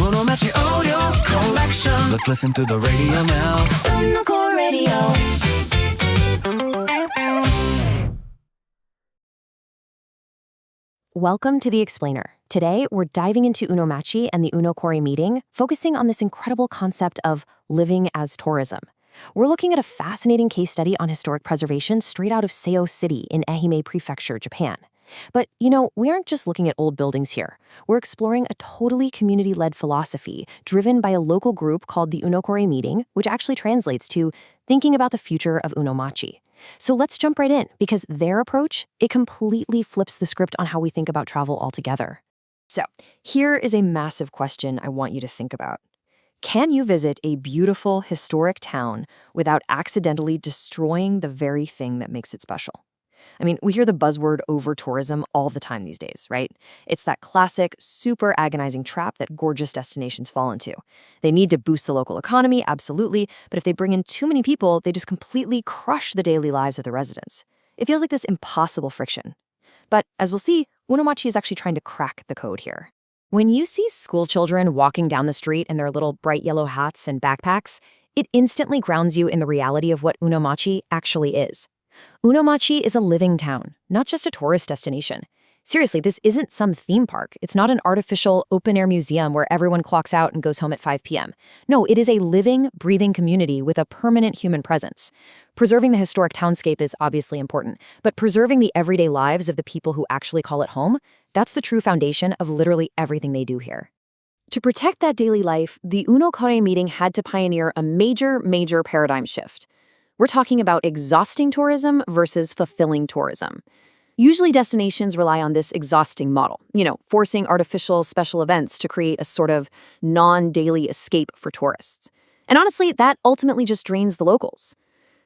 UNOMACHI audio collection. Let's listen to the radio now. Unokore Radio. Welcome to The Explainer. Today, we're diving into UNOMACHI and the Unokore Meeting, focusing on this incredible concept of living as tourism. We're looking at a fascinating case study on historic preservation straight out of Seo City in Ehime Prefecture, Japan. But, we aren't just looking at old buildings here. We're exploring a totally community-led philosophy driven by a local group called the Unokore Meeting, which actually translates to thinking about the future of UNOMACHI. So let's jump right in, because their approach, it completely flips the script on how we think about travel altogether. So, here is a massive question I want you to think about. Can you visit a beautiful, historic town without accidentally destroying the very thing that makes it special? I mean, we hear the buzzword over-tourism all the time these days, right? It's that classic, super agonizing trap that gorgeous destinations fall into. They need to boost the local economy, absolutely, but if they bring in too many people, they just completely crush the daily lives of the residents. It feels like this impossible friction. But as we'll see, UNOMACHI is actually trying to crack the code here. When you see school children walking down the street in their little bright yellow hats and backpacks, it instantly grounds you in the reality of what UNOMACHI actually is. UNOMACHI is a living town, not just a tourist destination. Seriously, this isn't some theme park. It's not an artificial open-air museum where everyone clocks out and goes home at 5 p.m. No, it is a living, breathing community with a permanent human presence. Preserving the historic townscape is obviously important, but preserving the everyday lives of the people who actually call it home, that's the true foundation of literally everything they do here. To protect that daily life, the Unokore Meeting had to pioneer a major paradigm shift. We're talking about exhausting tourism versus fulfilling tourism. Usually destinations rely on this exhausting model, forcing artificial special events to create a sort of non-daily escape for tourists. And honestly, that ultimately just drains the locals.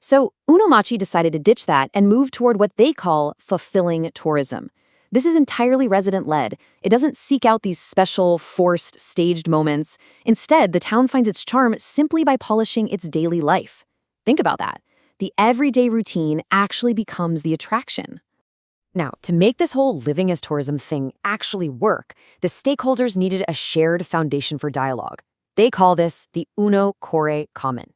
So UNOMACHI decided to ditch that and move toward what they call fulfilling tourism. This is entirely resident-led. It doesn't seek out these special, forced, staged moments. Instead, the town finds its charm simply by polishing its daily life. Think about that. The everyday routine actually becomes the attraction. Now, to make this whole living as tourism thing actually work, the stakeholders needed a shared foundation for dialogue. They call this the Unokore Common.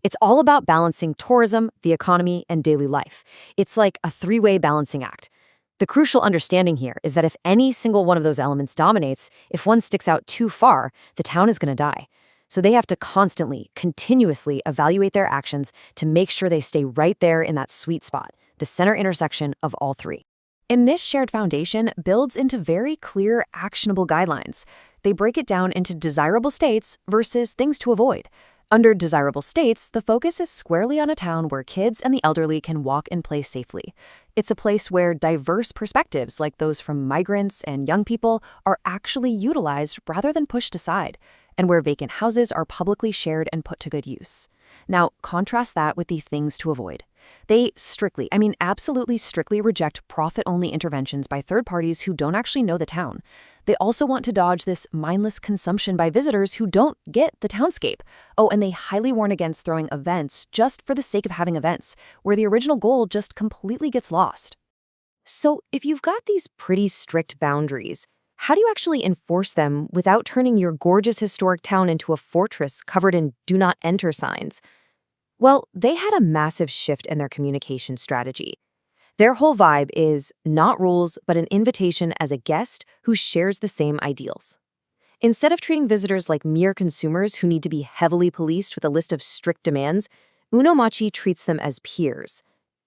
It's all about balancing tourism, the economy, and daily life. It's like a three-way balancing act. The crucial understanding here is that if any single one of those elements dominates, if one sticks out too far, the town is going to die. So they have to constantly, continuously evaluate their actions to make sure they stay right there in that sweet spot, the center intersection of all three. And this shared foundation builds into very clear, actionable guidelines. They break it down into desirable states versus things to avoid. Under desirable states, the focus is squarely on a town where kids and the elderly can walk and play safely. It's a place where diverse perspectives, like those from migrants and young people, are actually utilized rather than pushed aside, and where vacant houses are publicly shared and put to good use. Now, contrast that with the things to avoid. They absolutely strictly reject profit-only interventions by third parties who don't actually know the town. They also want to dodge this mindless consumption by visitors who don't get the townscape. Oh, and they highly warn against throwing events just for the sake of having events, where the original goal just completely gets lost. So, if you've got these pretty strict boundaries, how do you actually enforce them without turning your gorgeous historic town into a fortress covered in do not enter signs? Well, they had a massive shift in their communication strategy. Their whole vibe is not rules, but an invitation as a guest who shares the same ideals. Instead of treating visitors like mere consumers who need to be heavily policed with a list of strict demands, UNOMACHI treats them as peers.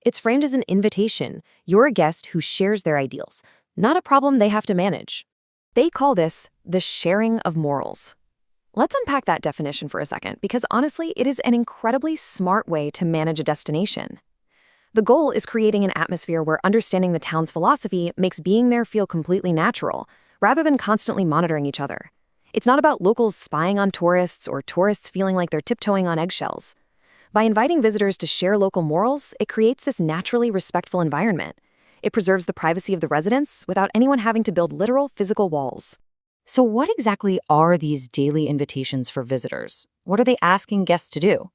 It's framed as an invitation. You're a guest who shares their ideals, not a problem they have to manage. They call this the sharing of morals. Let's unpack that definition for a second, because honestly, it is an incredibly smart way to manage a destination. The goal is creating an atmosphere where understanding the town's philosophy makes being there feel completely natural, rather than constantly monitoring each other. It's not about locals spying on tourists or tourists feeling like they're tiptoeing on eggshells. By inviting visitors to share local morals, it creates this naturally respectful environment. It preserves the privacy of the residents without anyone having to build literal physical walls. So what exactly are these daily invitations for visitors? What are they asking guests to do?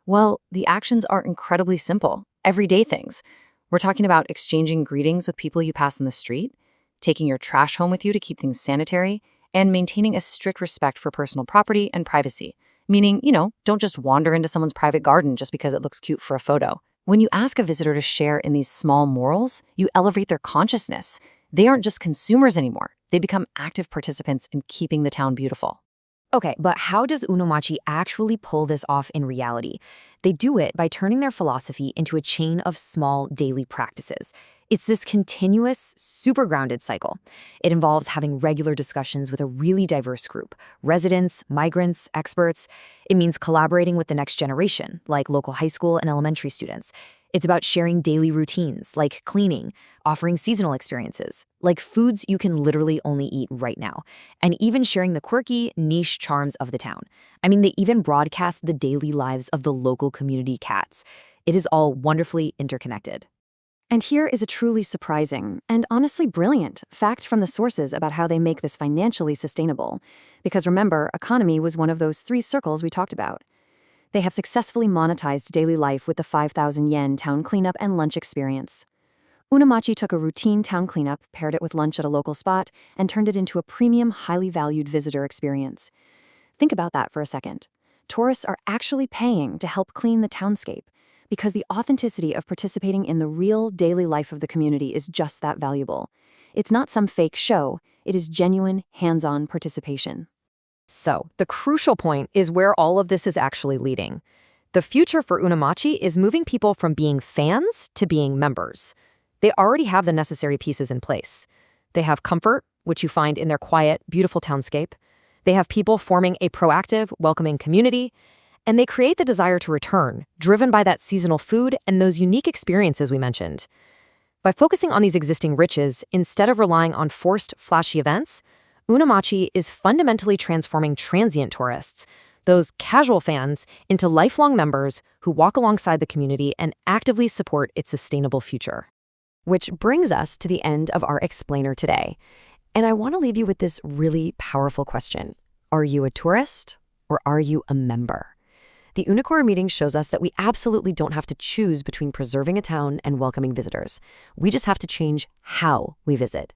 Well, the actions are incredibly simple, everyday things. We're talking about exchanging greetings with people you pass in the street, taking your trash home with you to keep things sanitary, and maintaining a strict respect for personal property and privacy. Meaning, don't just wander into someone's private garden just because it looks cute for a photo. When you ask a visitor to share in these small morals, you elevate their consciousness. They aren't just consumers anymore. They become active participants in keeping the town beautiful. Okay, but how does UNOMACHI actually pull this off in reality? They do it by turning their philosophy into a chain of small daily practices. It's this continuous, super grounded cycle. It involves having regular discussions with a really diverse group: residents, migrants, experts. It means collaborating with the next generation, like local high school and elementary students. It's about sharing daily routines, like cleaning, offering seasonal experiences, like foods you can literally only eat right now, and even sharing the quirky, niche charms of the town. I mean, they even broadcast the daily lives of the local community cats. It is all wonderfully interconnected. And here is a truly surprising and honestly brilliant fact from the sources about how they make this financially sustainable. Because remember, economy was one of those 3 circles we talked about. They have successfully monetized daily life with the 5,000 yen town cleanup and lunch experience. UNOMACHI took a routine town cleanup, paired it with lunch at a local spot, and turned it into a premium, highly valued visitor experience. Think about that for a second. Tourists are actually paying to help clean the townscape, because the authenticity of participating in the real daily life of the community is just that valuable. It's not some fake show, it is genuine, hands-on participation. So, the crucial point is where all of this is actually leading. The future for UNOMACHI is moving people from being fans to being members. They already have the necessary pieces in place. They have comfort, which you find in their quiet, beautiful townscape. They have people forming a proactive, welcoming community. And they create the desire to return, driven by that seasonal food and those unique experiences we mentioned. By focusing on these existing riches, instead of relying on forced, flashy events, UNOMACHI is fundamentally transforming transient tourists, those casual fans, into lifelong members who walk alongside the community and actively support its sustainable future. Which brings us to the end of our explainer today. And I want to leave you with this really powerful question. Are you a tourist or are you a member? The Unokore Meeting shows us that we absolutely don't have to choose between preserving a town and welcoming visitors. We just have to change how we visit.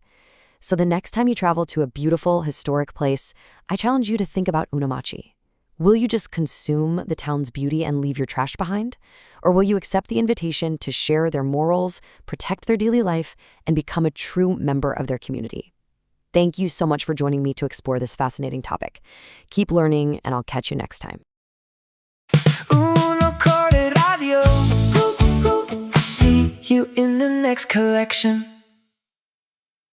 So the next time you travel to a beautiful, historic place, I challenge you to think about UNOMACHI. Will you just consume the town's beauty and leave your trash behind? Or will you accept the invitation to share their morals, protect their daily life, and become a true member of their community? Thank you so much for joining me to explore this fascinating topic. Keep learning, and I'll catch you next time. Unokore Radio. See you in the next collection.